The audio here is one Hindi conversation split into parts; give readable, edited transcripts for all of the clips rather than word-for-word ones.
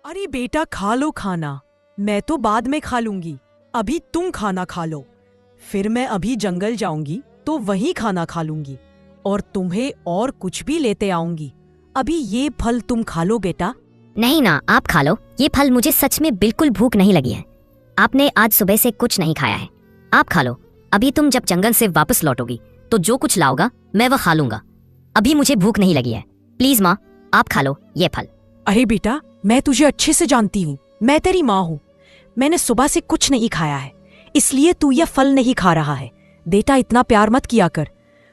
अरे बेटा खा लो खाना। मैं तो बाद में खा लूंगी, अभी तुम खाना खा लो। फिर मैं अभी जंगल जाऊंगी तो वहीं खाना खा लूंगी और तुम्हें और कुछ भी लेते आऊंगी। अभी ये फल तुम खा लो बेटा। नहीं ना, आप खा लो। ये फल मुझे सच में बिल्कुल भूख नहीं लगी है। आपने आज सुबह से कुछ नहीं खाया है। आप खा लो। अभी तुम जब जंगल से वापस लौटोगी तो जो कुछ लाओगा मैं वह खा लूंगा। अभी मुझे भूख नहीं लगी है। प्लीज माँ, आप खा लो ये फल। अरे बेटा, मैं तुझे अच्छे से जानती हूँ, मैं तेरी माँ हूँ। मैंने सुबह से कुछ नहीं खाया है, इसलिए तू यह फल नहीं खा रहा है। बेटा इतना प्यार मत किया कर।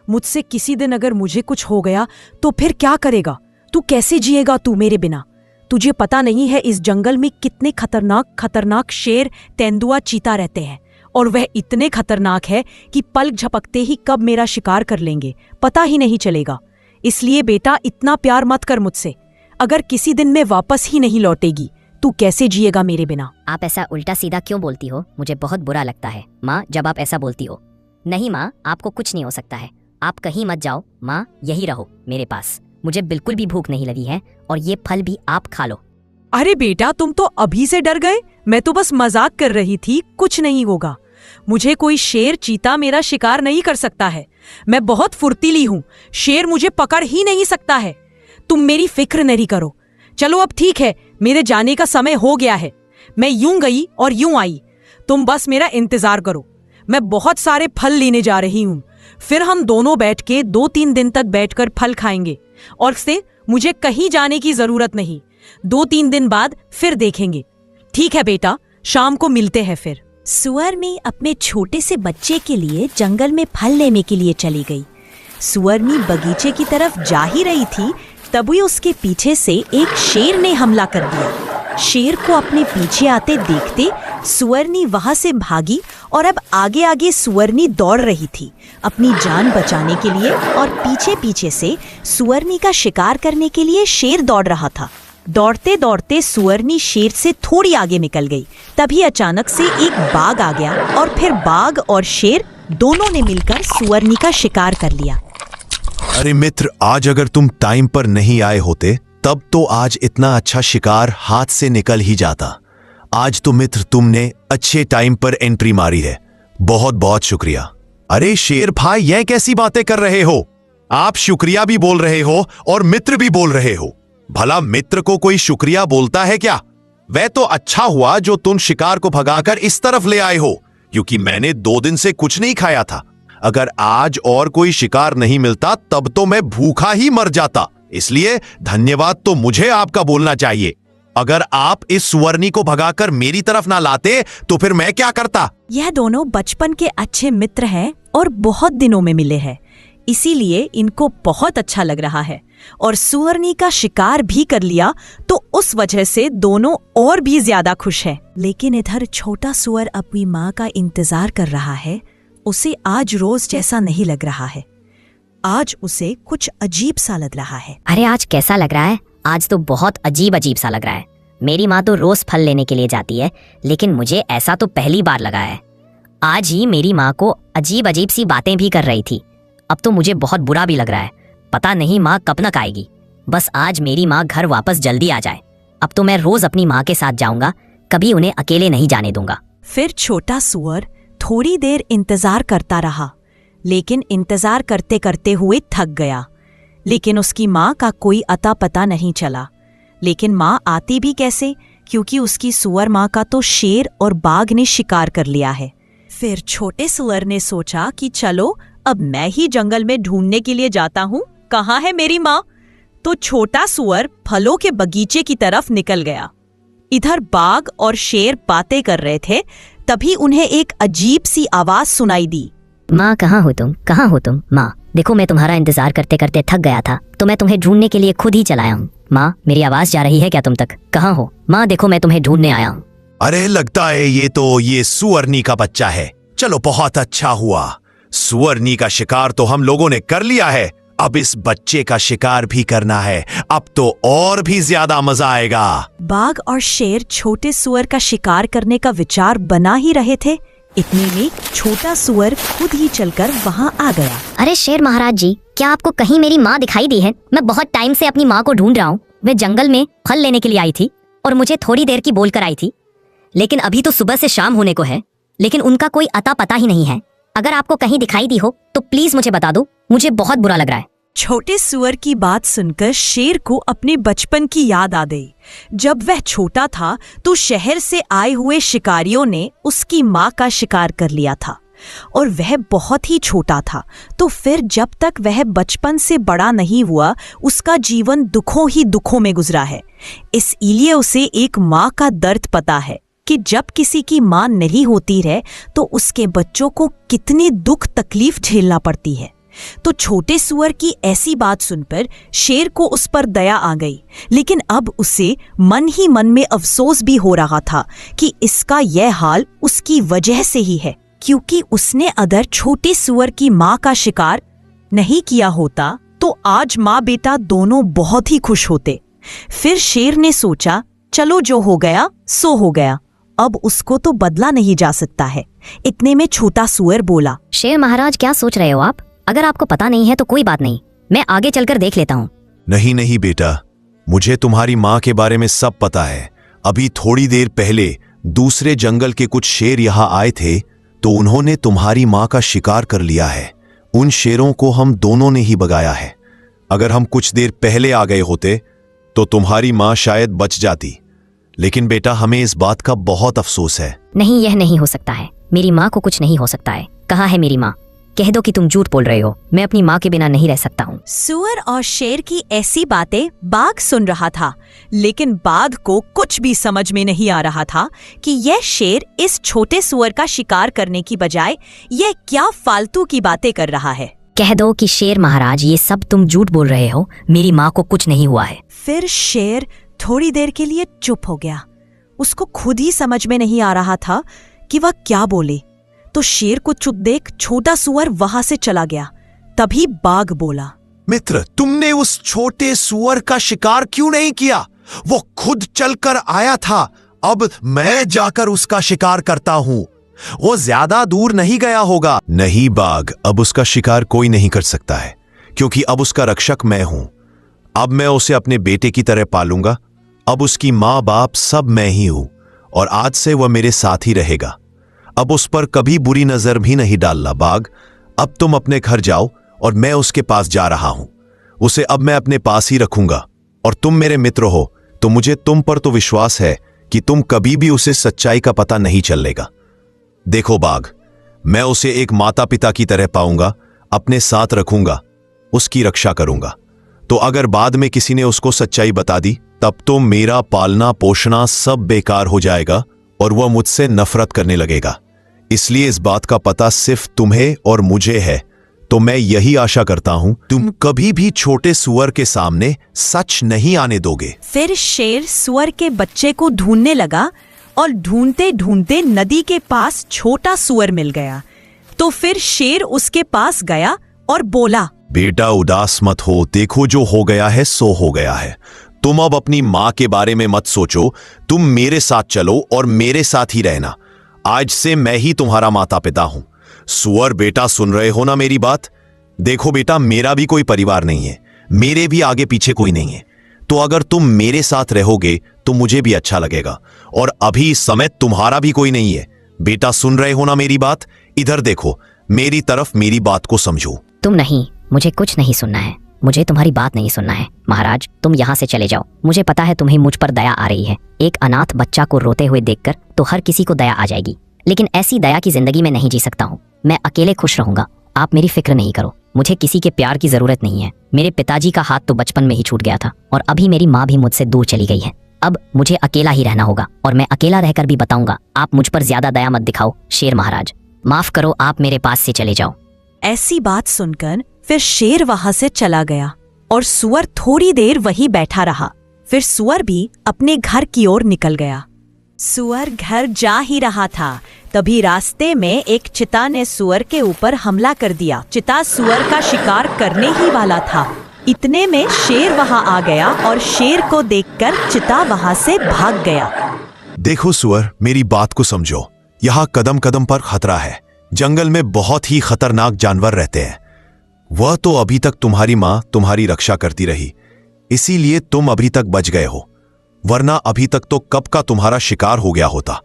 मुझसे किसी दिन अगर मुझे कुछ हो गया तो फिर क्या करेगा तू? कैसे जिएगा तू मेरे बिना? तुझे पता नहीं है इस जंगल में कितने खतरनाक खतरनाक शेर, तेंदुआ, चीता रहते हैं, और वह इतने खतरनाक है कि पलक झपकते ही कब मेरा शिकार कर लेंगे पता ही नहीं चलेगा। इसलिए बेटा इतना प्यार मत कर मुझसे। अगर किसी दिन मैं वापस ही नहीं लौटेगी तू कैसे जिएगा मेरे बिना? आप ऐसा उल्टा सीधा क्यों बोलती हो? मुझे बहुत बुरा लगता है माँ जब आप ऐसा बोलती हो। नहीं माँ, आपको कुछ नहीं हो सकता है। आप कहीं मत जाओ माँ, यही रहो मेरे पास। मुझे बिल्कुल भी भूख नहीं लगी है और ये फल भी आप खा लो। अरे बेटा, तुम तो अभी से डर गए। मैं तो बस मजाक कर रही थी, कुछ नहीं होगा। मुझे कोई शेर, चीता मेरा शिकार नहीं कर सकता है। मैं बहुत फुर्तीली हूँ, शेर मुझे पकड़ ही नहीं सकता है। तुम मेरी फिक्र नहीं करो। चलो अब ठीक है, मेरे जाने का समय हो गया है। मैं यूं गई और यूं आई, तुम बस मेरा इंतजार करो। मैं बहुत सारे फल लेने जा रही हूँ। फिर हम दोनों बैठ के 2-3 दिन तक बैठकर फल खाएंगे और से मुझे कहीं जाने की जरूरत नहीं। 2-3 दिन बाद फिर देखेंगे। ठीक है बेटा, शाम को मिलते हैं फिर। सुअरनी अपने छोटे से बच्चे के लिए जंगल में फल लेने के लिए चली गई। सुअरनी बगीचे की तरफ जा ही रही थी, तभी उसके पीछे से एक शेर ने हमला कर दिया। शेर को अपने पीछे आते देखते सुअरनी वहां से भागी और अब आगे आगे सुअरनी दौड़ रही थी अपनी जान बचाने के लिए, और पीछे पीछे से सुअरनी का शिकार करने के लिए शेर दौड़ रहा था। दौड़ते दौड़ते सुअरनी शेर से थोड़ी आगे निकल गई। तभी अचानक से एक बाघ आ गया और फिर बाघ और शेर दोनों ने मिलकर सुअरनी का शिकार कर लिया। अरे मित्र, आज अगर तुम टाइम पर नहीं आए होते तब तो आज इतना अच्छा शिकार हाथ से निकल ही जाता। आज तो मित्र तुमने अच्छे टाइम पर एंट्री मारी है, बहुत बहुत शुक्रिया। अरे शेर भाई, यह कैसी बातें कर रहे हो? आप शुक्रिया भी बोल रहे हो और मित्र भी बोल रहे हो। भला मित्र को कोई शुक्रिया बोलता है क्या? वह तो अच्छा हुआ जो तुम शिकार को भगाकर इस तरफ ले आए हो, क्योंकि मैंने 2 दिन से कुछ नहीं खाया था। अगर आज और कोई शिकार नहीं मिलता तब तो मैं भूखा ही मर जाता। इसलिए धन्यवाद तो मुझे आपका बोलना चाहिए। अगर आप इस सुअरनी को भगाकर मेरी तरफ ना लाते तो फिर मैं क्या करता? यह दोनों बचपन के अच्छे मित्र हैं और बहुत दिनों में मिले हैं, इसीलिए इनको बहुत अच्छा लग रहा है। और सुअरनी का शिकार भी कर लिया तो उस वजह से दोनों और भी ज्यादा खुश हैं। लेकिन इधर छोटा सुअर अपनी माँ का इंतजार कर रहा है। उसे आज रोज जैसा नहीं लग रहा है, आज उसे कुछ अजीब सा लग रहा है। अरे आज कैसा लग रहा है? आज तो बहुत अजीब अजीब सा लग रहा है। मेरी माँ तो रोज फल लेने के लिए जाती है, लेकिन मुझे ऐसा तो पहली बार लगा है। आज ही मेरी माँ को अजीब अजीब सी बातें भी कर रही थी। अब तो मुझे बहुत बुरा भी लग रहा है। पता नहीं माँ कब तक आएगी। बस आज मेरी माँ घर वापस जल्दी आ जाए। अब तो मैं रोज अपनी माँ के साथ जाऊंगा, कभी उन्हें अकेले नहीं जाने दूंगा। फिर छोटा सुअर थोड़ी देर इंतजार करता रहा, लेकिन इंतजार करते करते हुए थक गया। लेकिन उसकी माँ का कोई अता पता नहीं चला। लेकिन माँ आती भी कैसे, क्योंकि उसकी सुअर माँ का तो शेर और बाघ ने शिकार कर लिया है। फिर छोटे सुअर ने सोचा कि चलो अब मैं ही जंगल में ढूंढने के लिए जाता हूँ, कहाँ है मेरी माँ। तो छोटा सुअर फलों के बगीचे की तरफ निकल गया। इधर बाघ और शेर बातें कर रहे थे, तभी उन्हें एक अजीब सी आवाज सुनाई दी। माँ कहाँ हो तुम? कहाँ हो तुम? माँ देखो, मैं तुम्हारा इंतजार करते करते थक गया था, तो मैं तुम्हें ढूंढने के लिए खुद ही चलाया हूँ। माँ मेरी आवाज जा रही है क्या तुम तक? कहाँ हो माँ? देखो मैं तुम्हें ढूंढने आया हूँ। अरे लगता है ये सुअरनी का बच्चा है। चलो बहुत अच्छा हुआ, सुअरनी का शिकार तो हम लोगों ने कर लिया है। अब इस बच्चे का शिकार भी करना है, अब तो और भी ज्यादा मजा आएगा। बाघ और शेर छोटे सुअर का शिकार करने का विचार बना ही रहे थे, इतने में छोटा सुअर खुद ही चलकर वहां आ गया। अरे शेर महाराज जी, क्या आपको कहीं मेरी माँ दिखाई दी है? मैं बहुत टाइम से अपनी माँ को ढूंढ रहा हूँ। मैं जंगल में फल लेने के लिए आई थी, और मुझे थोड़ी देर की बोलकर आई थी, लेकिन अभी तो सुबह से शाम होने को है, लेकिन उनका कोई अता पता ही नहीं है। अगर आपको कहीं दिखाई दी हो तो प्लीज मुझे बता दो, मुझे बहुत बुरा लग रहा है। छोटे सुअर की बात सुनकर शेर को अपने बचपन की याद आ गई। जब वह छोटा था तो शहर से आए हुए शिकारियों ने उसकी माँ का शिकार कर लिया था और वह बहुत ही छोटा था। तो फिर जब तक वह बचपन से बड़ा नहीं हुआ, उसका जीवन दुखों ही दुखों में गुजरा है। इसलिए उसे एक माँ का दर्द पता है कि जब किसी की माँ नहीं होती है तो उसके बच्चों को कितनी दुख तकलीफ झेलना पड़ती है। तो छोटे सुअर की ऐसी बात सुनकर शेर को उस पर दया आ गई, लेकिन अब उसे मन ही मन में अफसोस भी हो रहा था कि इसका यह हाल उसकी वजह से ही है, क्योंकि उसने अगर छोटे सुअर की माँ का शिकार नहीं किया होता तो आज माँ बेटा दोनों बहुत ही खुश होते। फिर शेर ने सोचा, चलो जो हो गया सो हो गया, अब उसको तो बदला नहीं जा सकता है। इतने में छोटा सुअर बोला, शेर महाराज क्या सोच रहे हो आप? अगर आपको पता नहीं है तो कोई बात नहीं, मैं आगे चलकर देख लेता हूँ। नहीं नहीं बेटा, मुझे तुम्हारी माँ के बारे में सब पता है। अभी थोड़ी देर पहले दूसरे जंगल के कुछ शेर यहाँ आए थे तो उन्होंने तुम्हारी माँ का शिकार कर लिया है। उन शेरों को हम दोनों ने ही भगाया है। अगर हम कुछ देर पहले आ गए होते तो तुम्हारी माँ शायद बच जाती, लेकिन बेटा हमें इस बात का बहुत अफसोस है। नहीं, यह नहीं हो सकता है। मेरी माँ को कुछ नहीं हो सकता है। कहाँ है मेरी माँ? कह दो कि तुम झूठ बोल रहे हो। मैं अपनी माँ के बिना नहीं रह सकता हूँ। सुअर और शेर की ऐसी बातें बाघ सुन रहा था, लेकिन बाघ को कुछ भी समझ में नहीं आ रहा था कि यह शेर इस छोटे सुअर का शिकार करने की बजाय यह क्या फालतू की बातें कर रहा है। कह दो कि शेर महाराज ये सब तुम झूठ बोल रहे हो, मेरी माँ को कुछ नहीं हुआ है। फिर शेर थोड़ी देर के लिए चुप हो गया। उसको खुद ही समझ में नहीं आ रहा था कि वह क्या बोले। तो शेर को चुप देख छोटा सुअर वहां से चला गया। तभी बाघ बोला, मित्र, तुमने उस छोटे सुअर का शिकार क्यों नहीं किया? वो खुद चलकर आया था। अब मैं जाकर उसका शिकार करता हूँ। वो ज्यादा दूर नहीं गया होगा। नहीं बाघ, अब उसका शिकार कोई नहीं कर सकता है, क्योंकि अब उसका रक्षक मैं हूं। अब मैं उसे अपने बेटे की तरह पालूंगा। अब उसकी माँ बाप सब मैं ही हूं और आज से वह मेरे साथ ही रहेगा। अब उस पर कभी बुरी नजर भी नहीं डालना। बाघ, अब तुम अपने घर जाओ और मैं उसके पास जा रहा हूं। उसे अब मैं अपने पास ही रखूंगा और तुम मेरे मित्र हो तो मुझे तुम पर तो विश्वास है कि तुम कभी भी उसे सच्चाई का पता नहीं चलेगा। देखो बाघ, मैं उसे एक माता पिता की तरह पाऊंगा, अपने साथ रखूंगा, उसकी रक्षा करूंगा। तो अगर बाद में किसी ने उसको सच्चाई बता दी तब तो मेरा पालना पोषणा सब बेकार हो जाएगा और वह मुझसे नफरत करने लगेगा। इसलिए इस बात का पता सिर्फ तुम्हें और मुझे है। तो मैं यही आशा करता हूं तुम कभी भी छोटे सुअर के सामने सच नहीं आने दोगे। फिर शेर सुअर के बच्चे को ढूंढने लगा और ढूंढते ढूंढते नदी के पास छोटा सुअर मिल गया। तो फिर शेर उसके पास गया और बोला, बेटा उदास मत हो, देखो जो हो गया है सो हो गया है। तुम अब अपनी माँ के बारे में मत सोचो, तुम मेरे साथ चलो और मेरे साथ ही रहना। आज से मैं ही तुम्हारा माता पिता हूं। सुअर बेटा, सुन रहे हो ना मेरी बात? देखो बेटा, मेरा भी कोई परिवार नहीं है, मेरे भी आगे पीछे कोई नहीं है। तो अगर तुम मेरे साथ रहोगे तो मुझे भी अच्छा लगेगा और अभी इस समय तुम्हारा भी कोई नहीं है। बेटा सुन रहे हो ना मेरी बात? इधर देखो मेरी तरफ, मेरी बात को समझो। तुम नहीं, मुझे कुछ नहीं सुनना है। मुझे तुम्हारी बात नहीं सुनना है। महाराज तुम यहाँ से चले जाओ। मुझे पता है तुम्हें मुझ पर दया आ रही है। एक अनाथ बच्चा को रोते हुए देखकर तो हर किसी को दया आ जाएगी, लेकिन ऐसी दया की जिंदगी में नहीं जी सकता हूँ। मैं अकेले खुश रहूंगा। आप मेरी फिक्र नहीं करो। मुझे किसी के प्यार की जरूरत नहीं है। मेरे पिताजी का हाथ तो बचपन में ही छूट गया था और अभी मेरी माँ भी मुझसे दूर चली गई है। अब मुझे अकेला ही रहना होगा और मैं अकेला रहकर भी बताऊंगा। आप मुझ पर ज्यादा दया मत दिखाओ शेर महाराज। माफ करो, आप मेरे पास से चले जाओ। ऐसी बात सुनकर फिर शेर वहां से चला गया और सुअर थोड़ी देर वहीं बैठा रहा। फिर सुअर भी अपने घर की ओर निकल गया। सुअर घर जा ही रहा था, तभी रास्ते में एक चिता ने सुअर के ऊपर हमला कर दिया। चिता सुअर का शिकार करने ही वाला था। इतने में शेर वहां आ गया और शेर को देखकर चिता वहां से भाग गया। देखो सुअर, मेरी बात को समझो। यहाँ कदम कदम पर खतरा है। जंगल में बहुत ही खतरनाक जानवर रहते हैं। वह तो अभी तक तुम्हारी माँ तुम्हारी रक्षा करती रही, इसीलिए तुम अभी तक बच गए हो। वरना अभी तक तो कब का तुम्हारा शिकार हो गया होता।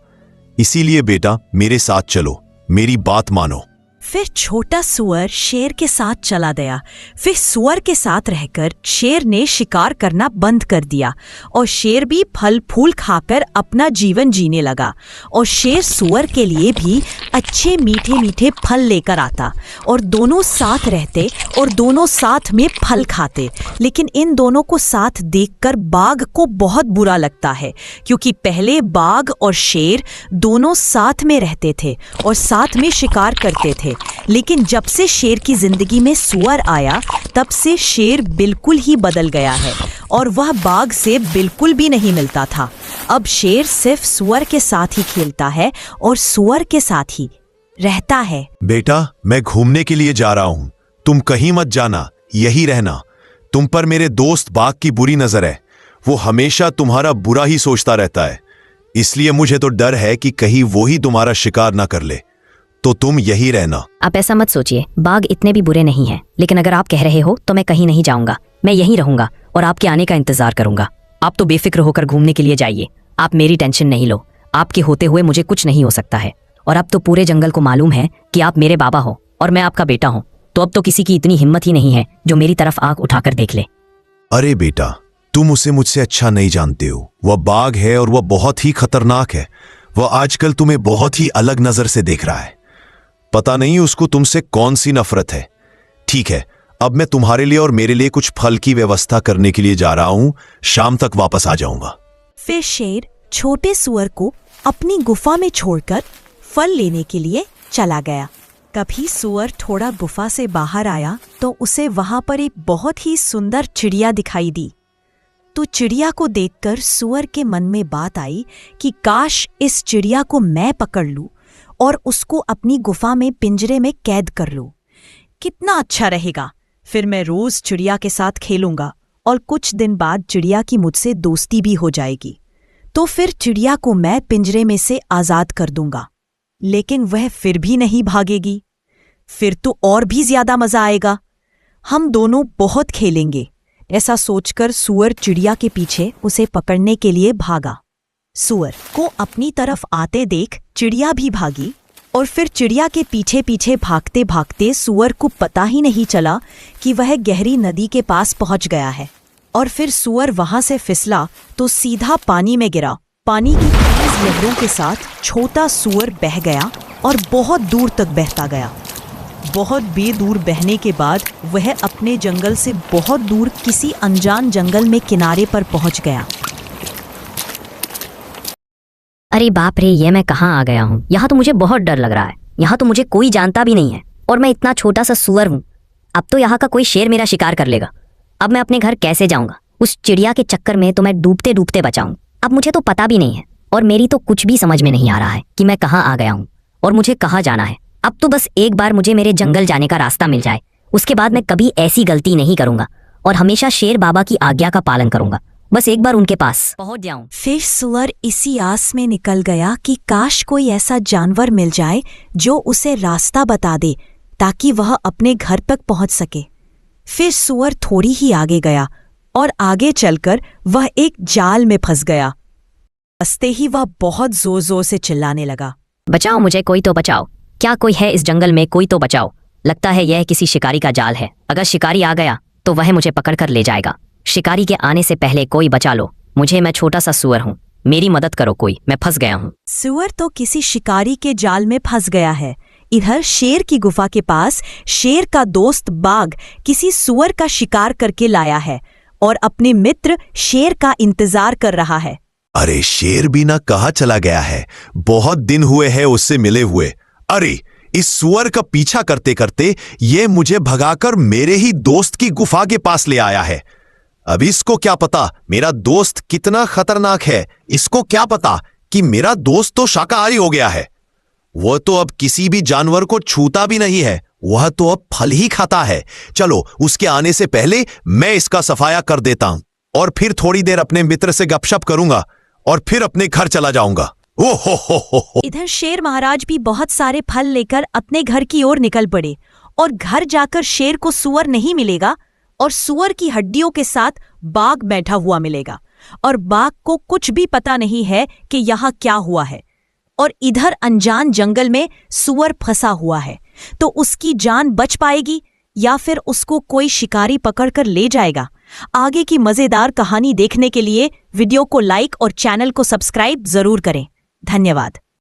इसीलिए बेटा मेरे साथ चलो, मेरी बात मानो। फिर छोटा सुअर शेर के साथ चला गया। फिर सुअर के साथ रहकर शेर ने शिकार करना बंद कर दिया और शेर भी फल फूल खाकर अपना जीवन जीने लगा। और शेर सुअर के लिए भी अच्छे मीठे मीठे फल लेकर आता और दोनों साथ रहते और दोनों साथ में फल खाते। लेकिन इन दोनों को साथ देखकर बाघ को बहुत बुरा लगता है, क्योंकि पहले बाघ और शेर दोनों साथ में रहते थे और साथ में शिकार करते थे। लेकिन जब से शेर की जिंदगी में सुअर आया, तब से शेर बिल्कुल ही बदल गया है और वह बाघ से बिल्कुल भी नहीं मिलता था। अब शेर सिर्फ सुअर के साथ ही खेलता है और सुअर के साथ ही रहता है। बेटा मैं घूमने के लिए जा रहा हूं, तुम कहीं मत जाना, यही रहना। तुम पर मेरे दोस्त बाघ की बुरी नजर है, वो हमेशा तुम्हारा बुरा ही सोचता रहता है। इसलिए मुझे तो डर है कि कहीं वो ही तुम्हारा शिकार ना कर ले, तो तुम यही रहना। आप ऐसा मत सोचिए, बाघ इतने भी बुरे नहीं हैं। लेकिन अगर आप कह रहे हो तो मैं कहीं नहीं जाऊंगा, मैं यहीं रहूंगा और आपके आने का इंतजार करूंगा। आप तो बेफिक्र होकर घूमने के लिए जाइए, आप मेरी टेंशन नहीं लो। आपके होते हुए मुझे कुछ नहीं हो सकता है। और अब तो पूरे जंगल को मालूम है कि आप मेरे बाबा हो और मैं आपका बेटा हूँ, तो अब तो किसी की इतनी हिम्मत ही नहीं है जो मेरी तरफ आंख उठाकर देख ले। अरे बेटा तुम उसे मुझसे अच्छा नहीं जानते हो। वह बाघ है और वह बहुत ही खतरनाक है। वह आजकल तुम्हें बहुत ही अलग नजर से देख रहा है। पता नहीं उसको तुमसे कौन सी नफरत है। ठीक है, अब मैं तुम्हारे लिए और मेरे लिए कुछ फल की व्यवस्था करने के लिए जा रहा हूं, शाम तक वापस आ जाऊंगा। फिर शेर छोटे सुअर को अपनी गुफा में छोड़कर फल लेने के लिए चला गया। कभी सुअर थोड़ा गुफा से बाहर आया तो उसे वहां पर एक बहुत ही सुंदर चिड़िया दिखाई दी। तो चिड़िया को देखकर सुअर के मन में बात आई कि काश इस चिड़िया को मैं पकड़ लूं और उसको अपनी गुफा में पिंजरे में कैद कर लूं। कितना अच्छा रहेगा। फिर मैं रोज चिड़िया के साथ खेलूंगा और कुछ दिन बाद चिड़िया की मुझसे दोस्ती भी हो जाएगी। तो फिर चिड़िया को मैं पिंजरे में से आजाद कर दूंगा, लेकिन वह फिर भी नहीं भागेगी। फिर तो और भी ज्यादा मजा आएगा, हम दोनों बहुत खेलेंगे। ऐसा सोचकर सुअर चिड़िया के पीछे उसे पकड़ने के लिए भागा। सुअर को अपनी तरफ आते देख चिड़िया भी भागी और फिर चिड़िया के पीछे पीछे भागते भागते सुअर को पता ही नहीं चला कि वह गहरी नदी के पास पहुंच गया है। और फिर सुअर वहां से फिसला तो सीधा पानी में गिरा। पानी की तेज लहरों के साथ छोटा सुअर बह गया और बहुत दूर तक बहता गया। बहुत बेदूर बहने के बाद वह अपने जंगल से बहुत दूर किसी अनजान जंगल में किनारे पर पहुंच गया। अरे बाप रे, ये मैं कहाँ आ गया हूँ? यहाँ तो मुझे बहुत डर लग रहा है। यहाँ तो मुझे कोई जानता भी नहीं है और मैं इतना छोटा सा सुअर हूँ। अब तो यहाँ का कोई शेर मेरा शिकार कर लेगा। अब मैं अपने घर कैसे जाऊंगा? उस चिड़िया के चक्कर में तो मैं डूबते डूबते बचाऊं। अब मुझे तो पता भी नहीं है और मेरी तो कुछ भी समझ में नहीं आ रहा है कि मैं कहाँ आ गया हूँ और मुझे कहाँ जाना है। अब तो बस एक बार मुझे मेरे जंगल जाने का रास्ता मिल जाए, उसके बाद मैं कभी ऐसी गलती नहीं करूंगा और हमेशा शेर बाबा की आज्ञा का पालन करूंगा। बस एक बार उनके पास पहुंच जाऊं। फिर सुअर इसी आस में निकल गया कि काश कोई ऐसा जानवर मिल जाए जो उसे रास्ता बता दे ताकि वह अपने घर तक पहुंच सके। फिर सुअर थोड़ी ही आगे गया और आगे चलकर वह एक जाल में फंस गया। फंसते ही वह बहुत जोर जोर से चिल्लाने लगा, बचाओ मुझे, कोई तो बचाओ। क्या कोई है इस जंगल में? कोई तो बचाओ। लगता है यह किसी शिकारी का जाल है। अगर शिकारी आ गया तो वह मुझे पकड़ कर ले जाएगा। शिकारी के आने से पहले कोई बचा लो मुझे, मैं छोटा सा सुअर हूँ, मेरी मदद करो कोई, मैं फंस गया हूँ। सुअर तो किसी शिकारी के जाल में फंस गया है। इधर शेर की गुफा के पास शेर का दोस्त बाघ किसी सुअर का शिकार करके लाया है और अपने मित्र शेर का इंतजार कर रहा है। अरे शेर भी ना कहाँ चला गया है, बहुत दिन हुए हैं उससे मिले हुए। अरे इस सुअर का पीछा करते करते ये मुझे भगाकर मेरे ही दोस्त की गुफा के पास ले आया है। अब इसको क्या पता मेरा दोस्त कितना खतरनाक है। इसको क्या पता कि मेरा दोस्त तो शाकाहारी हो गया है। वह तो अब किसी भी जानवर को छूता भी नहीं है, वह तो अब फल ही खाता है। चलो उसके आने से पहले मैं इसका सफाया कर देता हूं और फिर थोड़ी देर अपने मित्र से गपशप करूंगा और फिर अपने घर चला जाऊंगा। हो। इधर शेर महाराज भी बहुत सारे फल लेकर अपने घर की ओर निकल पड़े और घर जाकर शेर को सुअर नहीं मिलेगा और सुअर की हड्डियों के साथ बाघ बैठा हुआ मिलेगा और बाघ को कुछ भी पता नहीं है कि यहाँ क्या हुआ है, और इधर अनजान जंगल में सुअर फंसा हुआ है। तो उसकी जान बच पाएगी या फिर उसको कोई शिकारी पकड़कर ले जाएगा? आगे की मजेदार कहानी देखने के लिए वीडियो को लाइक और चैनल को सब्सक्राइब जरूर करें। धन्यवाद।